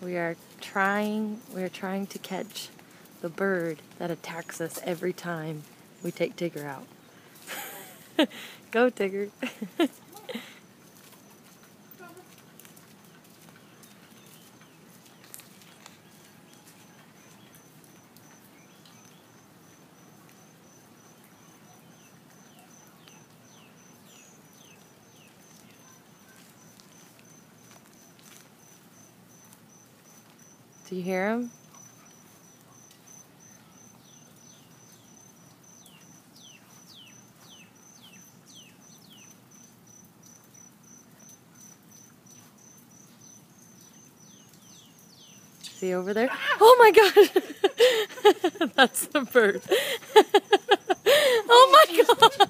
We are trying to catch the bird that attacks us every time we take Tigger out. Go, Tigger. Do you hear him? Is he over there? Oh my God! That's the bird. Oh my God!